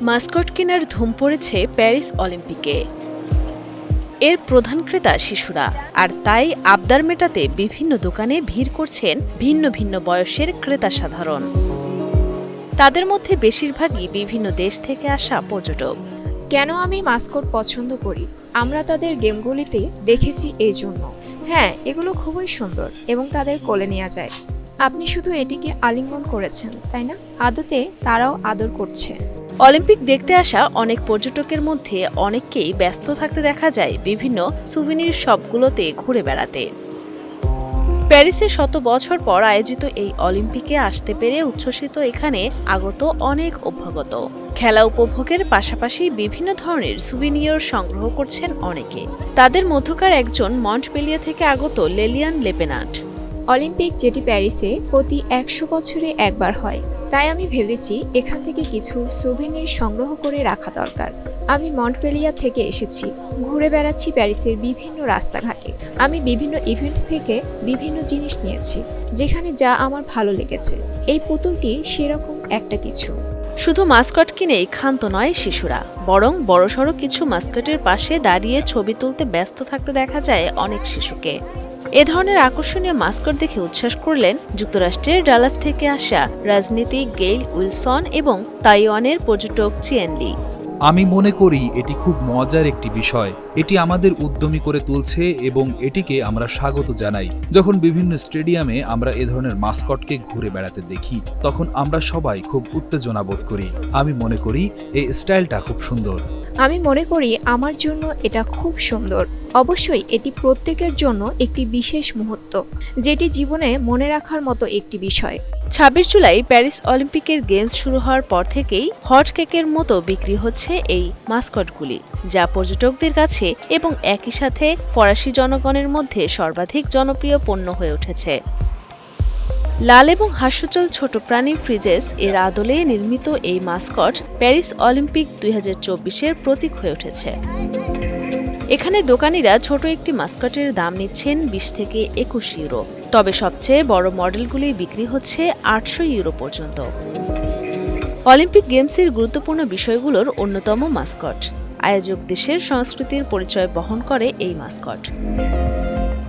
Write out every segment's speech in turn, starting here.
Mascot কেনার ধুম পড়েছে Paris অলিম্পিকে। এর প্রধান ক্রেতা শিশুরা, আর তাই আবদার মেটাতে বিভিন্ন দোকানে ভিড় করছেন ভিন্ন ভিন্ন বয়সের ক্রেতা সাধারণ। তাদের মধ্যে বেশিরভাগই বিভিন্ন দেশ থেকে আসা পর্যটক। কেন আমি মাস্কট পছন্দ করি? আমরা তাদের গেমগুলিতে দেখেছি এই জন্য। হ্যাঁ, এগুলো খুবই সুন্দর এবং তাদের কোলে নেওয়া যায়। আপনি শুধু এটিকে আলিঙ্গন করেছেন, তাই না? আদতে তারাও আদর করছে। অলিম্পিক দেখতে আসা অনেক পর্যটকের মধ্যে অনেককেই ব্যস্ত থাকতে দেখা যায় বিভিন্ন সুভিনির শপগুলোতে ঘুরে বেড়াতে। প্যারিসে শত বছর পর আয়োজিত এই অলিম্পিকে আসতে পেরে উচ্ছ্বসিত এখানে আগত অনেক অভ্যাগত। খেলা উপভোগের পাশাপাশি বিভিন্ন ধরনের সুভিনিয়র সংগ্রহ করছেন অনেকে। তাদের মধ্যকার একজন মন্টপেলিয়া থেকে আগত লেলিয়ান লেপেনাট। অলিম্পিক, যেটি প্যারিসে প্রতি 100 বছরে একবার হয়, তাই আমি ভেবেছি এখান থেকে কিছু সুভিনির সংগ্রহ করে রাখা দরকার। আমি মন্টপেলিয়া থেকে এসেছি, ঘুরে বেড়াচ্ছি প্যারিসের বিভিন্ন রাস্তাঘাটে। আমি বিভিন্ন ইভেন্ট থেকে বিভিন্ন জিনিস নিয়েছি, যেখানে যা আমার ভালো লেগেছে। এই পুতুলটি সেরকম একটা কিছু। শুধু মাস্কট কিনেই ক্ষান্ত নয় শিশুরা, বরং বড়সড় কিছু মাস্কটের পাশে দাঁড়িয়ে ছবি তুলতে ব্যস্ত থাকতে দেখা যায় অনেক শিশুকে। এ ধরনের আকর্ষণীয় মাস্কট দেখে উচ্ছ্বাস করলেন যুক্তরাষ্ট্রের ডালাস থেকে আসা রাজনীতিক গেইল উইলসন এবং তাইওয়ানের পর্যটক চিয়েন লি। আমি মনে করি এটি খুব মজার একটি বিষয়। এটি আমাদের উদ্যমী করে তুলছে এবং এটিকে আমরা স্বাগত জানাই। যখন বিভিন্ন স্টেডিয়ামে আমরা এ ধরনের মাস্কটকে ঘুরে বেড়াতে দেখি, তখন আমরা সবাই খুব উত্তেজনা বোধ করি। আমি মনে করি এই স্টাইলটা খুব সুন্দর। আমি মনে করি আমার জন্য এটা খুব সুন্দর। অবশ্যই এটি প্রত্যেকের জন্য একটি বিশেষ মুহূর্ত, যেটি জীবনে মনে রাখার মতো একটি বিষয়। ২৬ জুলাই প্যারিস অলিম্পিকের গেমস শুরু হওয়ার পর থেকেই হট কেকের মতো বিক্রি হচ্ছে এই মাস্কটগুলি, যা পর্যটকদের কাছে এবং একই সাথে ফরাসি জনগণের মধ্যে সর্বাধিক জনপ্রিয় পণ্য হয়ে উঠেছে। লাল এবং হাস্যজ্জ্বল ছোট প্রাণী ফ্রিজেস এর আদলে নির্মিত এই মাস্কট প্যারিস অলিম্পিক ২০২৪-এর প্রতীক হয়ে উঠেছে। এখানে দোকানিরা ছোট একটি মাস্কটের দাম নিচ্ছেন ২০ থেকে ২১ ইউরো, তবে সবচেয়ে বড় মডেলগুলি বিক্রি হচ্ছে ৮০০ ইউরো পর্যন্ত। অলিম্পিক গেমসের গুরুত্বপূর্ণ বিষয়গুলোর অন্যতম মাস্কট। আয়োজক দেশের সংস্কৃতির পরিচয় বহন করে এই মাস্কট।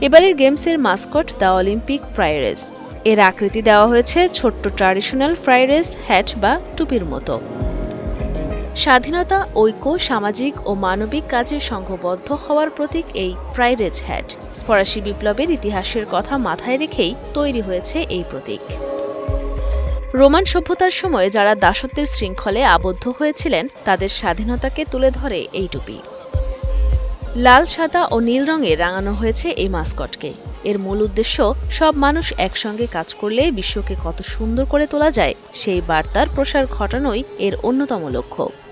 এবারের গেমসের মাস্কট দ্য অলিম্পিক ফ্রাইরেস। এর আকৃতি দেওয়া হয়েছে ছোট্ট ট্র্যাডিশনাল ফ্রাইরেস হ্যাট বা টুপির মতো। স্বাধীনতা, ঐক্য, সামাজিক ও মানবিক কাজে সংঘবদ্ধ হওয়ার প্রতীক এই ফ্রাইরেজ হ্যাট। ফরাসি বিপ্লবের ইতিহাসের কথা মাথায় রেখেই তৈরি হয়েছে এই প্রতীক। রোমান সভ্যতার সময় যারা দাসত্বের শৃঙ্খলে আবদ্ধ হয়েছিলেন, তাদের স্বাধীনতাকে তুলে ধরে এই টুপি। লাল, সাদা ও নীল রঙে রাঙানো হয়েছে এই মাস্কটকে। এর মূল উদ্দেশ্য, সব মানুষ একসঙ্গে কাজ করলে বিশ্বকে কত সুন্দর করে তোলা যায় সেই বার্তার প্রসার ঘটানোই এর অন্যতম লক্ষ্য।